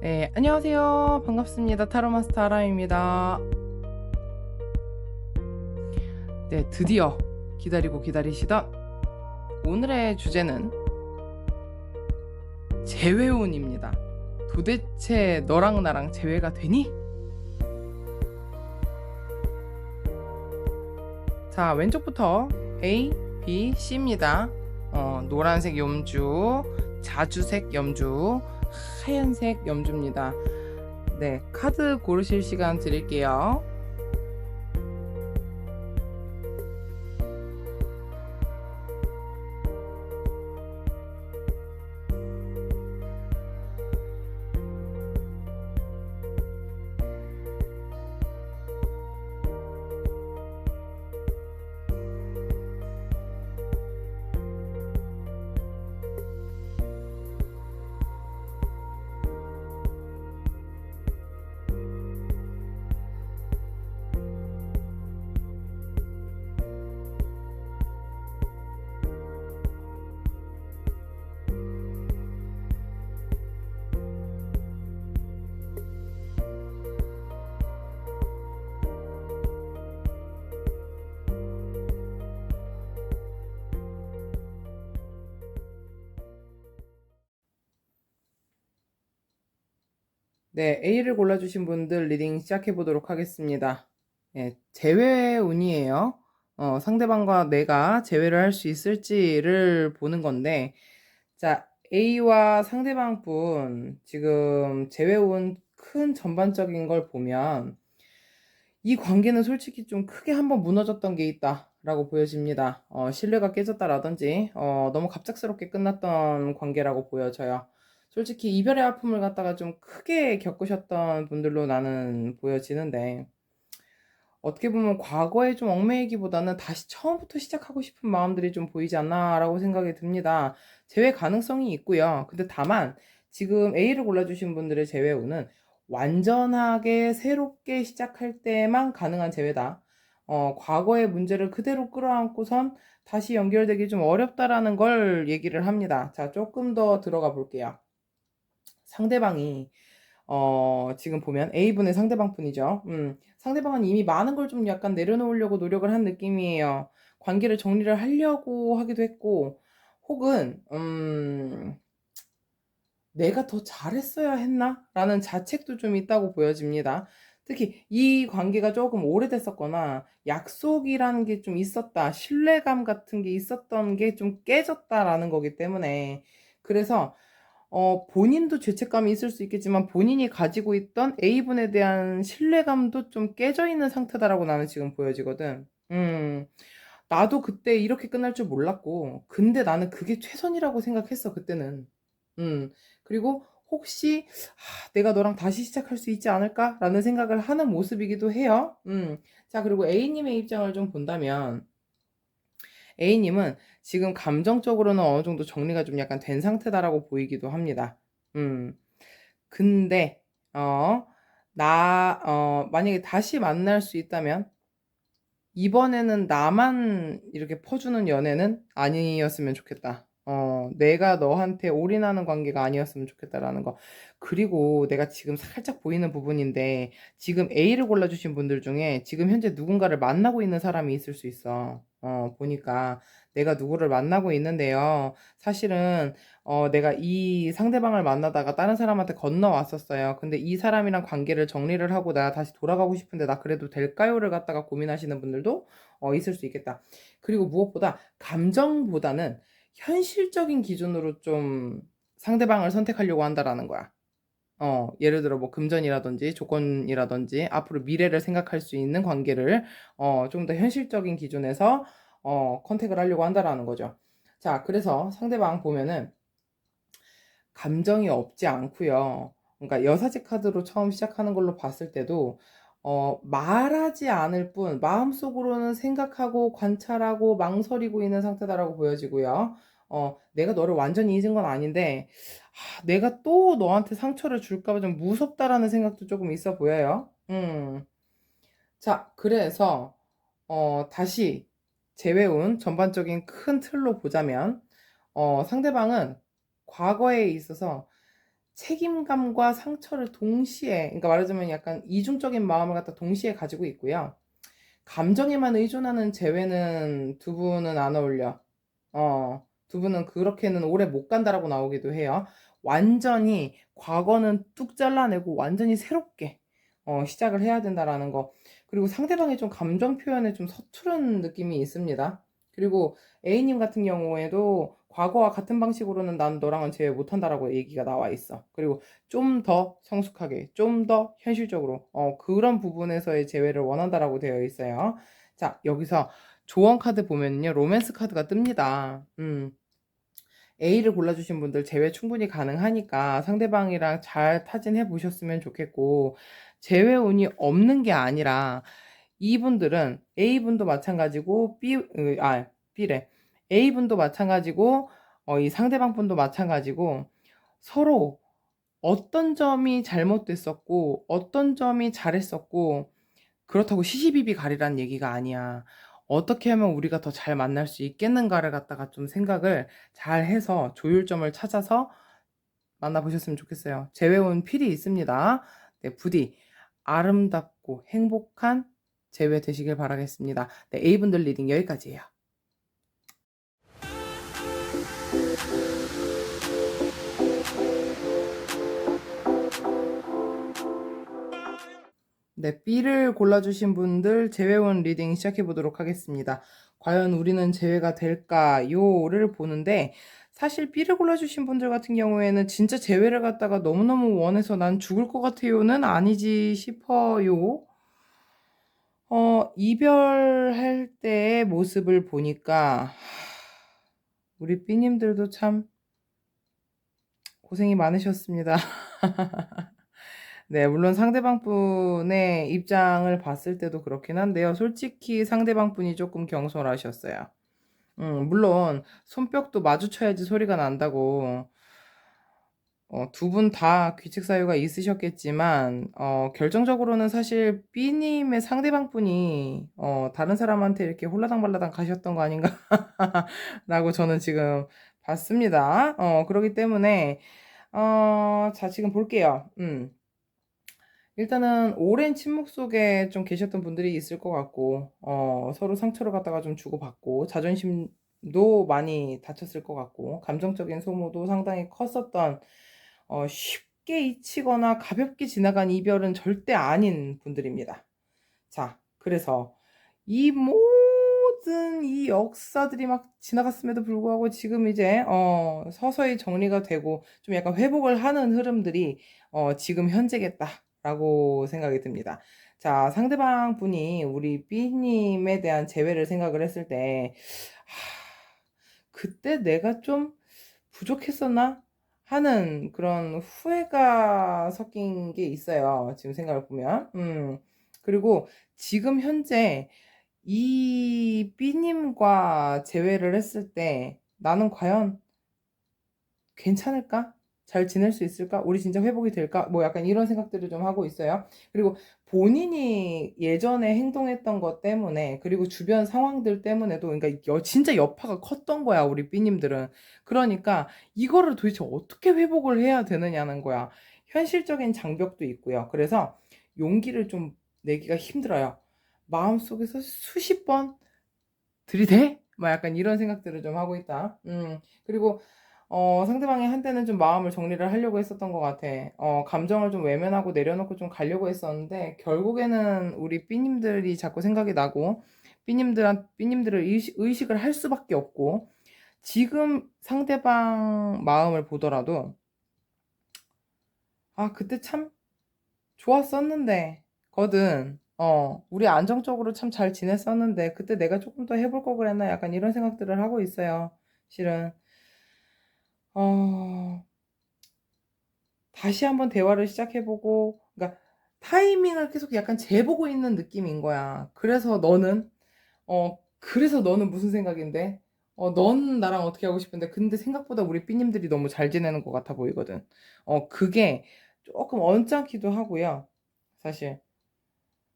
네, 안녕하세요. 반갑습니다. 타로마스터 아람입니다. 네, 드디어 기다리고 기다리시던 오늘의 주제는 재회운입니다. 도대체 너랑 나랑 재회가 되니? 자, 왼쪽부터 A, B, C입니다. 노란색 염주, 자주색 염주, 하얀색 염주입니다. 네, 카드 고르실 시간 드릴게요. 네, A를 골라주신 분들 리딩 시작해 보도록 하겠습니다. 네, 재회운이에요. 상대방과 내가 재회를 할 수 있을지를 보는 건데, 자, A와 상대방 분, 지금 재회운 큰 전반적인 걸 보면, 이 관계는 솔직히 좀 크게 한번 무너졌던 게 있다라고 보여집니다. 신뢰가 깨졌다라든지, 너무 갑작스럽게 끝났던 관계라고 보여져요. 솔직히 이별의 아픔을 갖다가 좀 크게 겪으셨던 분들로 나는 보여지는데, 어떻게 보면 과거에 좀 얽매이기보다는 다시 처음부터 시작하고 싶은 마음들이 좀 보이지 않나라고 생각이 듭니다. 재회 가능성이 있고요. 근데 다만 지금 A를 골라주신 분들의 재회운은 완전하게 새롭게 시작할 때만 가능한 재회다. 과거의 문제를 그대로 끌어안고선 다시 연결되기 좀 어렵다라는 걸 얘기를 합니다. 자, 조금 더 들어가 볼게요. 상대방이 지금 보면 A분의 상대방 분이죠. 상대방은 이미 많은 걸 좀 약간 내려놓으려고 노력을 한 느낌이에요. 관계를 정리를 하려고 하기도 했고, 혹은, 내가 더 잘했어야 했나? 라는 자책도 좀 있다고 보여집니다. 특히 이 관계가 조금 오래됐었거나 약속이라는 게 좀 있었다, 신뢰감 같은 게 있었던 게 좀 깨졌다라는 거기 때문에 그래서 본인도 죄책감이 있을 수 있겠지만 본인이 가지고 있던 A분에 대한 신뢰감도 좀 깨져 있는 상태다라고 나는 지금 보여지거든. 나도 그때 이렇게 끝날 줄 몰랐고, 근데 나는 그게 최선이라고 생각했어, 그때는. 그리고 혹시 내가 너랑 다시 시작할 수 있지 않을까라는 생각을 하는 모습이기도 해요. 자, 그리고 A님의 입장을 좀 본다면, A님은 지금 감정적으로는 어느 정도 정리가 좀 약간 된 상태다라고 보이기도 합니다. 음, 근데, 만약에 다시 만날 수 있다면, 이번에는 나만 이렇게 퍼주는 연애는 아니었으면 좋겠다. 내가 너한테 올인하는 관계가 아니었으면 좋겠다라는 거. 그리고 내가 지금 살짝 보이는 부분인데, 지금 A를 골라주신 분들 중에 지금 현재 누군가를 만나고 있는 사람이 있을 수 있어. 보니까 내가 누구를 만나고 있는데요. 사실은 내가 이 상대방을 만나다가 다른 사람한테 건너왔었어요. 근데 이 사람이랑 관계를 정리를 하고 나 다시 돌아가고 싶은데 나 그래도 될까요를 갖다가 고민하시는 분들도 있을 수 있겠다. 그리고 무엇보다 감정보다는 현실적인 기준으로 좀 상대방을 선택하려고 한다라는 거야. 예를 들어 뭐 금전이라든지 조건이라든지 앞으로 미래를 생각할 수 있는 관계를 좀 더 현실적인 기준에서 컨택을 하려고 한다라는 거죠. 자, 그래서 상대방 보면은 감정이 없지 않고요. 그러니까 여사제 카드로 처음 시작하는 걸로 봤을 때도 말하지 않을 뿐 마음속으로는 생각하고 관찰하고 망설이고 있는 상태다라고 보여지고요. 내가 너를 완전히 잊은 건 아닌데 내가 또 너한테 상처를 줄까 봐 좀 무섭다라는 생각도 조금 있어 보여요. 자, 그래서 다시 재회운 전반적인 큰 틀로 보자면 상대방은 과거에 있어서 책임감과 상처를 동시에, 그러니까 말하자면 약간 이중적인 마음을 갖다 동시에 가지고 있고요. 감정에만 의존하는 재회는 두 분은 안 어울려. 두 분은 그렇게는 오래 못 간다라고 나오기도 해요. 완전히 과거는 뚝 잘라내고 완전히 새롭게 시작을 해야 된다라는 거. 그리고 상대방의 좀 감정 표현에 좀 서투른 느낌이 있습니다. 그리고 A님 같은 경우에도 과거와 같은 방식으로는 난 너랑은 재회 못한다라고 얘기가 나와 있어. 그리고 좀 더 성숙하게, 좀 더 현실적으로 그런 부분에서의 재회를 원한다라고 되어 있어요. 자, 여기서 조언 카드 보면요, 로맨스 카드가 뜹니다. A를 골라주신 분들 재회 충분히 가능하니까 상대방이랑 잘 타진해 보셨으면 좋겠고, 재회 운이 없는 게 아니라 이분들은 A분도 마찬가지고 B래. A분도 마찬가지고 이 상대방 분도 마찬가지고 서로 어떤 점이 잘못됐었고 어떤 점이 잘했었고 그렇다고 시시비비 가리란 얘기가 아니야. 어떻게 하면 우리가 더 잘 만날 수 있겠는가를 갖다가 좀 생각을 잘 해서 조율점을 찾아서 만나보셨으면 좋겠어요. 재회운 필이 있습니다. 네, 부디 아름답고 행복한 재회 되시길 바라겠습니다. 네, A분들 리딩 여기까지예요. 네, B를 골라주신 분들 재회운 리딩 시작해 보도록 하겠습니다. 과연 우리는 재회가 될까요?를 보는데 사실 B를 골라주신 분들 같은 경우에는 진짜 재회를 갖다가 너무너무 원해서 난 죽을 것 같아요는 아니지 싶어요. 이별할 때의 모습을 보니까 우리 B님들도 참 고생이 많으셨습니다. 네, 물론 상대방 분의 입장을 봤을 때도 그렇긴 한데요. 솔직히 상대방 분이 조금 경솔하셨어요. 물론 손뼉도 마주쳐야지 소리가 난다고 두 분 다 규칙 사유가 있으셨겠지만 결정적으로는 사실 B님의 상대방 분이 다른 사람한테 이렇게 홀라당발라당 가셨던 거 아닌가 라고 저는 지금 봤습니다. 그렇기 때문에 자, 지금 볼게요. 일단은 오랜 침묵 속에 좀 계셨던 분들이 있을 것 같고, 서로 상처를 갖다가 좀 주고받고, 자존심도 많이 다쳤을 것 같고, 감정적인 소모도 상당히 컸었던, 쉽게 잊히거나 가볍게 지나간 이별은 절대 아닌 분들입니다. 자, 그래서 이 모든 이 역사들이 막 지나갔음에도 불구하고 지금 이제 서서히 정리가 되고 좀 약간 회복을 하는 흐름들이 지금 현재겠다라고 생각이 듭니다. 자, 상대방 분이 우리 B님에 대한 재회를 생각을 했을 때 그때 내가 좀 부족했었나 하는 그런 후회가 섞인 게 있어요. 지금 생각을 보면. 그리고 지금 현재 이 B님과 재회를 했을 때 나는 과연 괜찮을까? 잘 지낼 수 있을까? 우리 진짜 회복이 될까? 뭐 약간 이런 생각들을 좀 하고 있어요. 그리고 본인이 예전에 행동했던 것 때문에, 그리고 주변 상황들 때문에도, 그러니까 진짜 여파가 컸던 거야, 우리 B님들은. 그러니까 이거를 도대체 어떻게 회복을 해야 되느냐는 거야. 현실적인 장벽도 있고요. 그래서 용기를 좀 내기가 힘들어요. 마음속에서 수십 번 들이대? 막 약간 이런 생각들을 좀 하고 있다. 그리고 상대방이 한때는 좀 마음을 정리를 하려고 했었던 것 같아. 감정을 좀 외면하고 내려놓고 좀 가려고 했었는데, 결국에는 우리 B님들이 자꾸 생각이 나고, B님들을 의식을 할 수밖에 없고, 지금 상대방 마음을 보더라도, 아, 그때 참 좋았었는데, 거든, 우리 안정적으로 참 잘 지냈었는데, 그때 내가 조금 더 해볼 걸 그랬나? 약간 이런 생각들을 하고 있어요. 실은. 어, 다시 한번 대화를 시작해보고, 그러니까 타이밍을 계속 약간 재보고 있는 느낌인 거야. 그래서 너는 무슨 생각인데? 넌 나랑 어떻게 하고 싶은데? 근데 생각보다 우리 삐님들이 너무 잘 지내는 것 같아 보이거든. 그게 조금 언짢기도 하고요. 사실.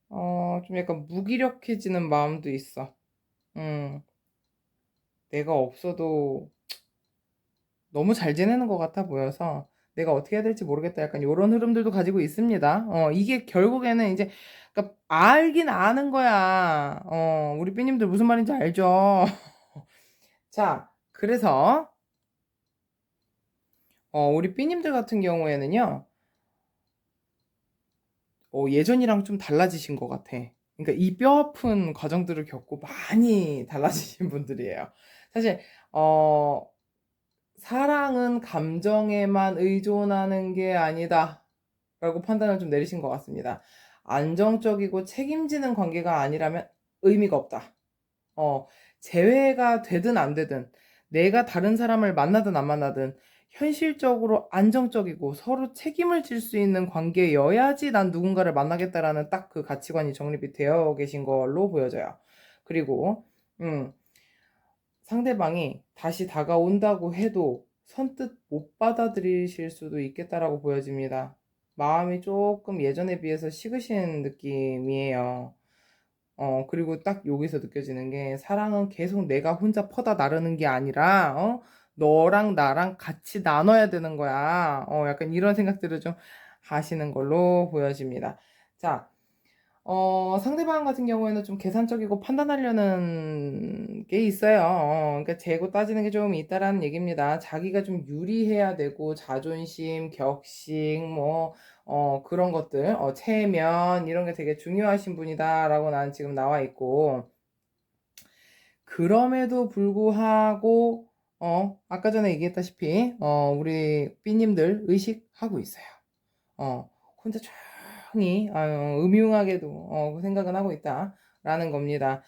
좀 약간 무기력해지는 마음도 있어. 음, 내가 없어도 너무 잘 지내는 것 같아 보여서 내가 어떻게 해야 될지 모르겠다. 약간 요런 흐름들도 가지고 있습니다. 이게 결국에는 이제 그러니까 알긴 아는 거야. 우리 삐님들 무슨 말인지 알죠? 자, 그래서 우리 삐님들 같은 경우에는요. 예전이랑 좀 달라지신 것 같아. 그러니까 이 뼈 아픈 과정들을 겪고 많이 달라지신 분들이에요. 사실 사랑은 감정에만 의존하는 게 아니다 라고 판단을 좀 내리신 것 같습니다. 안정적이고 책임지는 관계가 아니라면 의미가 없다. 재회가 되든 안 되든 내가 다른 사람을 만나든 안 만나든 현실적으로 안정적이고 서로 책임을 질 수 있는 관계여야지 난 누군가를 만나겠다라는 딱 그 가치관이 정립이 되어 계신 걸로 보여져요. 그리고 상대방이 다시 다가온다고 해도 선뜻 못 받아들이실 수도 있겠다라고 보여집니다. 마음이 조금 예전에 비해서 식으신 느낌이에요. 그리고 딱 여기서 느껴지는 게 사랑은 계속 내가 혼자 퍼다 나르는 게 아니라, 너랑 나랑 같이 나눠야 되는 거야. 약간 이런 생각들을 좀 하시는 걸로 보여집니다. 자, 상대방 같은 경우에는 좀 계산적이고 판단하려는 게 있어요. 그러니까 재고 따지는 게 좀 있다라는 얘기입니다. 자기가 좀 유리해야 되고 자존심, 격식, 뭐 그런 것들, 체면 이런 게 되게 중요하신 분이다라고 나는 지금 나와 있고 그럼에도 불구하고 아까 전에 얘기했다시피 우리 삐님들 의식하고 있어요. 혼자 조용히 음흉하게도 생각은 하고 있다라는 겁니다.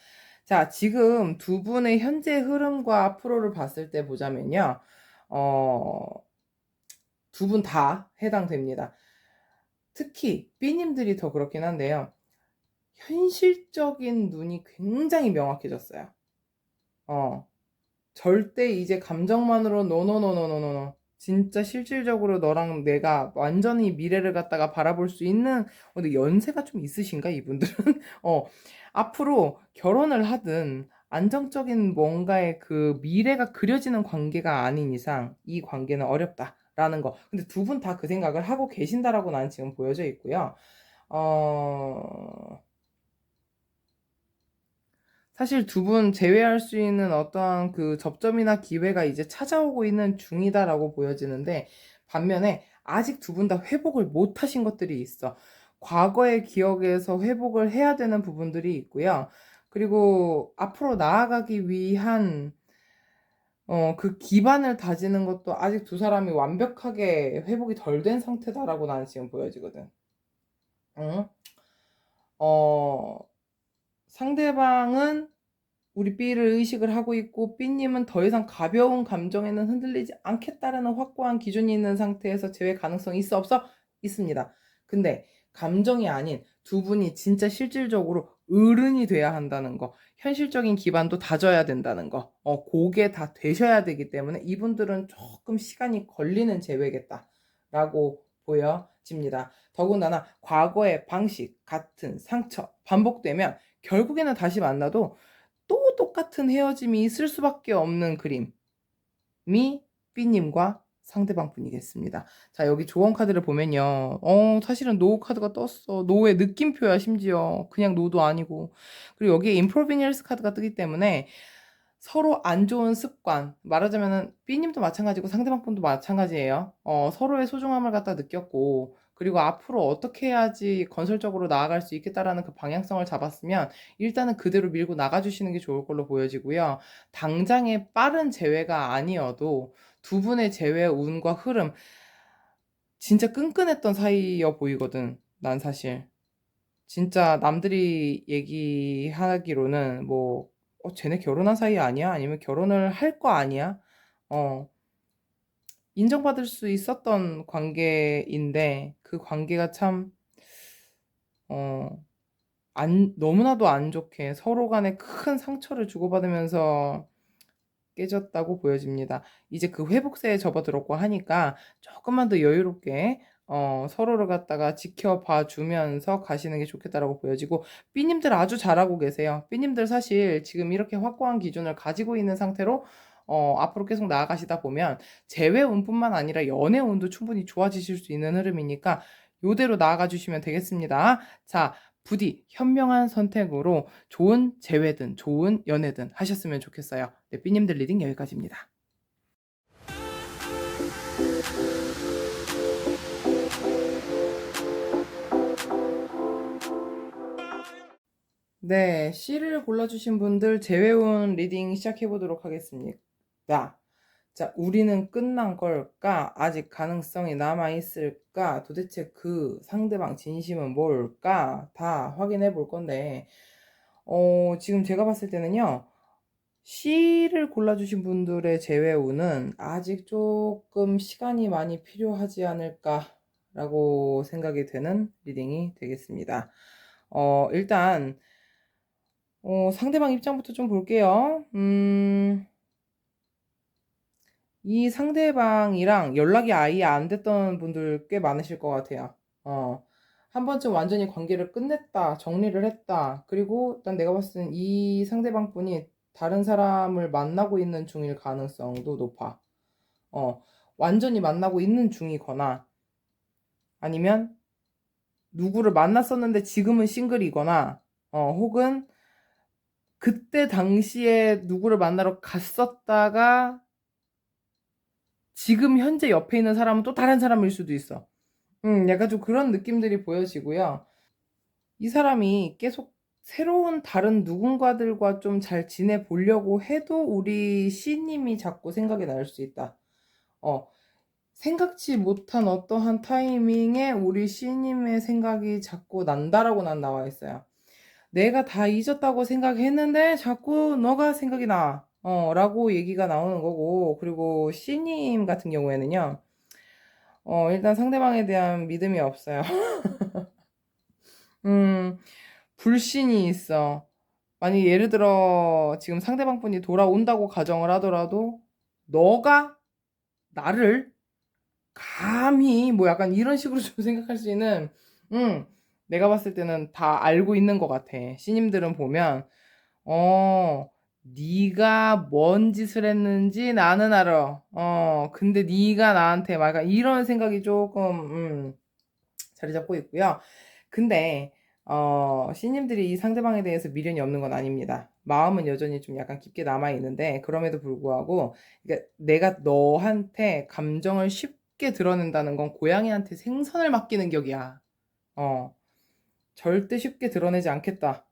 자, 지금 두 분의 현재 흐름과 앞으로를 봤을 때 보자면요. 두 분 다 해당됩니다. 특히 B님들이 더 그렇긴 한데요. 현실적인 눈이 굉장히 명확해졌어요. 절대 이제 감정만으로 노노노노노노 진짜 실질적으로 너랑 내가 완전히 미래를 갖다가 바라볼 수 있는 근데 연세가 좀 있으신가 이분들은 앞으로 결혼을 하든 안정적인 뭔가의 그 미래가 그려지는 관계가 아닌 이상 이 관계는 어렵다라는 거 근데 두 분 다 그 생각을 하고 계신다라고 난 지금 보여져 있고요 사실 두 분 제외할 수 있는 어떠한 그 접점이나 기회가 이제 찾아오고 있는 중이다라고 보여지는데 반면에 아직 두 분 다 회복을 못 하신 것들이 있어. 과거의 기억에서 회복을 해야 되는 부분들이 있고요. 그리고 앞으로 나아가기 위한 그 기반을 다지는 것도 아직 두 사람이 완벽하게 회복이 덜 된 상태다라고 나는 지금 보여지거든. 응? 어, 상대방은 우리 B를 의식을 하고 있고 B님은 더 이상 가벼운 감정에는 흔들리지 않겠다라는 확고한 기준이 있는 상태에서 재회 가능성이 있어 없어? 있습니다. 근데 감정이 아닌 두 분이 진짜 실질적으로 어른이 돼야 한다는 거, 현실적인 기반도 다져야 된다는 거, 그게 다 되셔야 되기 때문에 이분들은 조금 시간이 걸리는 재회겠다라고 보여집니다. 더군다나 과거의 방식, 같은 상처, 반복되면 결국에는 다시 만나도 또 똑같은 헤어짐이 있을 수밖에 없는 그림이 B님과 상대방 분이겠습니다. 자, 여기 조언 카드를 보면요. 사실은 노 카드가 떴어. 노의 느낌표야, 심지어. 그냥 노도 아니고. 그리고 여기에 인프로비니얼스 카드가 뜨기 때문에 서로 안 좋은 습관, 말하자면은 B님도 마찬가지고 상대방 분도 마찬가지예요. 서로의 소중함을 갖다 느꼈고, 그리고 앞으로 어떻게 해야지 건설적으로 나아갈 수 있겠다라는 그 방향성을 잡았으면 일단은 그대로 밀고 나가주시는 게 좋을 걸로 보여지고요. 당장의 빠른 재회가 아니어도 두 분의 재회 운과 흐름, 진짜 끈끈했던 사이여 보이거든, 난 사실. 진짜 남들이 얘기하기로는 뭐 쟤네 결혼한 사이 아니야? 아니면 결혼을 할 거 아니야? 어, 인정받을 수 있었던 관계인데 그 관계가 참 어, 너무나도 안 좋게 서로 간에 큰 상처를 주고받으면서 깨졌다고 보여집니다. 이제 그 회복세에 접어들었고 하니까 조금만 더 여유롭게 서로를 갖다가 지켜봐 주면서 가시는 게 좋겠다라고 보여지고 B님들 아주 잘하고 계세요. B님들 사실 지금 이렇게 확고한 기준을 가지고 있는 상태로 앞으로 계속 나아가시다 보면 재회운뿐만 아니라 연애운도 충분히 좋아지실 수 있는 흐름이니까 요대로 나아가 주시면 되겠습니다. 자, 부디 현명한 선택으로 좋은 재회든 좋은 연애든 하셨으면 좋겠어요. 네, 삐님들 리딩 여기까지입니다. 네, C를 골라주신 분들 재회운 리딩 시작해보도록 하겠습니다. 자, 우리는 끝난 걸까? 아직 가능성이 남아있을까? 도대체 그 상대방 진심은 뭘까? 다 확인해 볼 건데, 지금 제가 봤을 때는요, C를 골라주신 분들의 재회운은 아직 조금 시간이 많이 필요하지 않을까라고 생각이 되는 리딩이 되겠습니다. 일단, 상대방 입장부터 좀 볼게요. 이 상대방이랑 연락이 아예 안 됐던 분들 꽤 많으실 것 같아요. 한 번쯤 완전히 관계를 끝냈다, 정리를 했다. 그리고 일단 내가 봤을 땐 이 상대방 분이 다른 사람을 만나고 있는 중일 가능성도 높아. 완전히 만나고 있는 중이거나 아니면 누구를 만났었는데 지금은 싱글이거나 혹은 그때 당시에 누구를 만나러 갔었다가 지금 현재 옆에 있는 사람은 또 다른 사람일 수도 있어. 약간 좀 그런 느낌들이 보여지고요. 이 사람이 계속 새로운 다른 누군가들과 좀 잘 지내보려고 해도 우리 C님이 자꾸 생각이 날 수 있다. 생각지 못한 어떠한 타이밍에 우리 C님의 생각이 자꾸 난다라고 난 나와 있어요. 내가 다 잊었다고 생각했는데 자꾸 너가 생각이 나. 라고 얘기가 나오는 거고, 그리고 C님 같은 경우에는요, 일단 상대방에 대한 믿음이 없어요. 음, 불신이 있어. 만약 예를 들어, 지금 상대방 분이 돌아온다고 가정을 하더라도, 너가 나를 감히, 뭐 약간 이런 식으로 좀 생각할 수 있는, 내가 봤을 때는 다 알고 있는 것 같아. C님들은 보면, 네가 뭔 짓을 했는지 나는 알아. 근데 네가 나한테 막 약간 이런 생각이 조금 자리 잡고 있고요. 근데 C님들이 이 상대방에 대해서 미련이 없는 건 아닙니다. 마음은 여전히 좀 약간 깊게 남아 있는데 그럼에도 불구하고 그러니까 내가 너한테 감정을 쉽게 드러낸다는 건 고양이한테 생선을 맡기는 격이야. 절대 쉽게 드러내지 않겠다.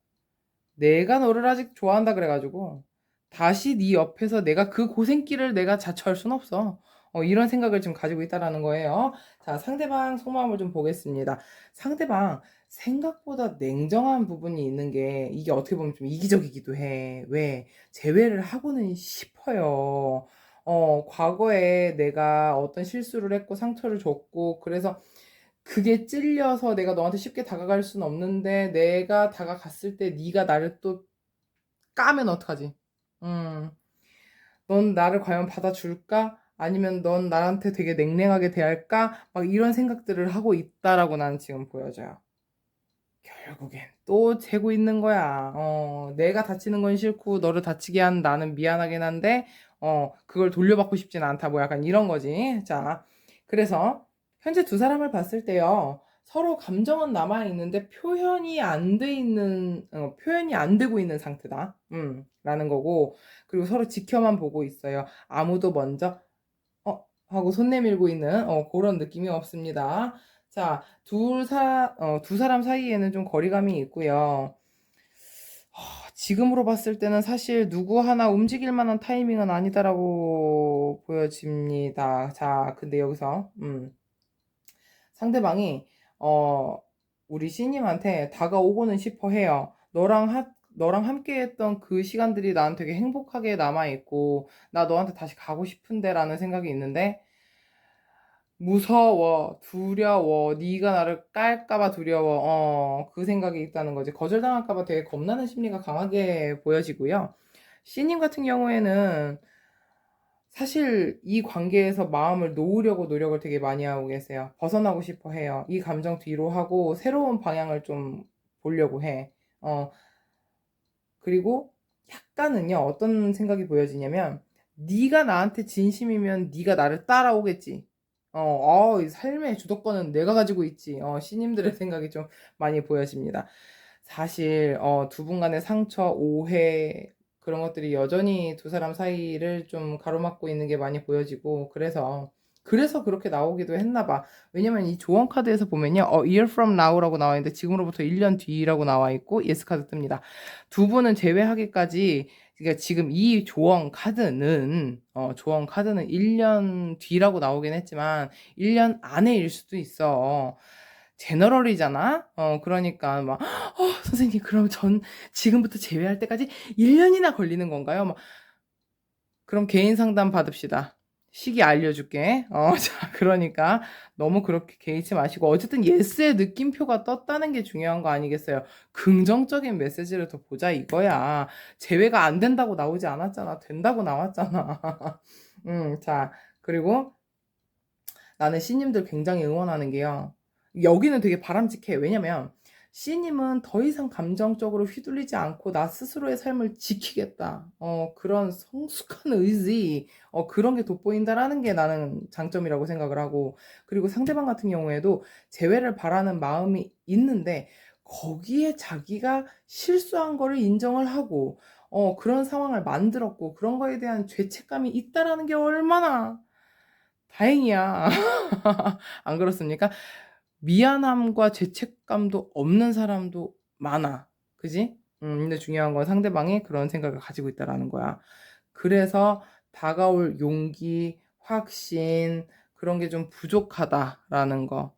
내가 너를 아직 좋아한다 그래가지고 다시 네 옆에서 내가 그 고생길을 내가 자처할 순 없어. 이런 생각을 지금 가지고 있다라는 거예요. 자, 상대방 속마음을 좀 보겠습니다. 상대방 생각보다 냉정한 부분이 있는 게 이게 어떻게 보면 좀 이기적이기도 해. 왜? 재회를 하고는 싶어요. 과거에 내가 어떤 실수를 했고 상처를 줬고 그래서 그게 찔려서 내가 너한테 쉽게 다가갈 수는 없는데 내가 다가갔을 때 네가 나를 또 까면 어떡하지? 음, 넌 나를 과연 받아줄까? 아니면 넌 나한테 되게 냉랭하게 대할까? 막 이런 생각들을 하고 있다라고 나는 지금 보여져요. 결국엔 또 재고 있는 거야. 내가 다치는 건 싫고 너를 다치게 한 나는 미안하긴 한데 그걸 돌려받고 싶진 않다. 뭐 약간 이런 거지. 자, 그래서 현재 두 사람을 봤을 때요. 서로 감정은 남아 있는데 표현이 안 되고 있는 상태다. 라는 거고. 그리고 서로 지켜만 보고 있어요. 아무도 먼저 하고 손 내밀고 있는 그런 느낌이 없습니다. 자, 두 사람 사이에는 좀 거리감이 있고요. 지금으로 봤을 때는 사실 누구 하나 움직일 만한 타이밍은 아니다라고 보여집니다. 자, 근데 여기서 상대방이 우리 C님한테 다가오고는 싶어 해요. 너랑 함께 했던 그 시간들이 난 되게 행복하게 남아있고, 나 너한테 다시 가고 싶은데 라는 생각이 있는데, 무서워, 두려워, 네가 나를 깔까봐 두려워, 그 생각이 있다는 거지. 거절당할까봐 되게 겁나는 심리가 강하게 보여지고요. C님 같은 경우에는 사실 이 관계에서 마음을 놓으려고 노력을 되게 많이 하고 계세요. 벗어나고 싶어 해요. 이 감정 뒤로 하고 새로운 방향을 좀 보려고 해. 그리고 약간은요, 어떤 생각이 보여지냐면, 네가 나한테 진심이면 네가 나를 따라오겠지. 이 삶의 주도권은 내가 가지고 있지. 신님들의 생각이 좀 많이 보여집니다. 사실 두 분 간의 상처, 오해 그런 것들이 여전히 두 사람 사이를 좀 가로막고 있는 게 많이 보여지고 그래서 그렇게 나오기도 했나 봐. 왜냐면 이 조언 카드에서 보면요. year from now라고 나와 있는데 지금으로부터 1년 뒤라고 나와 있고 yes 카드 뜹니다. 두 분은 제외하기까지 그러니까 지금 이 조언 카드는 1년 뒤라고 나오긴 했지만 1년 안에일 수도 있어. 제너럴이잖아? 그러니까 막, 선생님, 그럼 전 지금부터 제외할 때까지 1년이나 걸리는 건가요? 막, 그럼 개인 상담 받읍시다. 시기 알려줄게. 자, 그러니까 너무 그렇게 개의치 마시고, 어쨌든 예스의 느낌표가 떴다는 게 중요한 거 아니겠어요? 긍정적인 메시지를 더 보자 이거야. 제외가 안 된다고 나오지 않았잖아. 된다고 나왔잖아. 자, 그리고 나는 C님들 굉장히 응원하는 게요. 여기는 되게 바람직해. 왜냐면 C님은 더 이상 감정적으로 휘둘리지 않고 나 스스로의 삶을 지키겠다. 그런 성숙한 의지, 그런 게 돋보인다라는 게 나는 장점이라고 생각을 하고, 그리고 상대방 같은 경우에도 재회를 바라는 마음이 있는데, 거기에 자기가 실수한 거를 인정을 하고, 그런 상황을 만들었고, 그런 거에 대한 죄책감이 있다라는 게 얼마나 다행이야. 안 그렇습니까? 미안함과 죄책감도 없는 사람도 많아. 그지? 근데 중요한 건 상대방이 그런 생각을 가지고 있다라는 거야. 그래서 다가올 용기, 확신, 그런 게 좀 부족하다라는 거.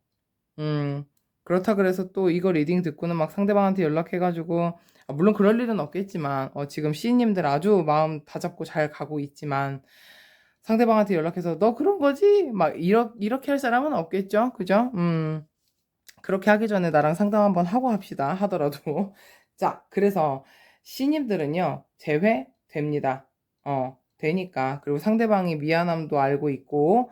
음, 그렇다 그래서 또 이거 리딩 듣고는 막 상대방한테 연락해가지고, 물론 그럴 일은 없겠지만, 지금 C님들 아주 마음 다잡고 잘 가고 있지만, 상대방한테 연락해서 너 그런 거지? 막 이렇게 할 사람은 없겠죠? 그죠? 그렇게 하기 전에 나랑 상담 한번 하고 합시다. 하더라도. 자, 그래서 C님들은요, 재회됩니다. 되니까. 그리고 상대방이 미안함도 알고 있고,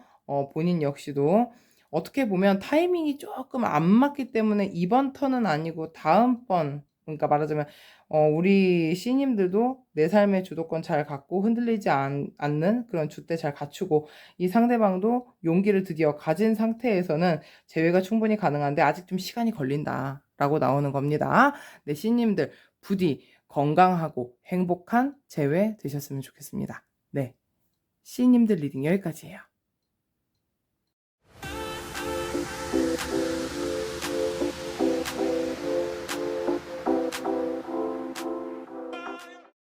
본인 역시도 어떻게 보면 타이밍이 조금 안 맞기 때문에 이번 턴은 아니고 다음번, 그러니까 말하자면, 우리 C님들도 내 삶의 주도권 잘 갖고 흔들리지 않는 그런 줏대 잘 갖추고, 이 상대방도 용기를 드디어 가진 상태에서는 재회가 충분히 가능한데 아직 좀 시간이 걸린다라고 나오는 겁니다. 네, C님들 부디 건강하고 행복한 재회 되셨으면 좋겠습니다. 네, C님들 리딩 여기까지예요.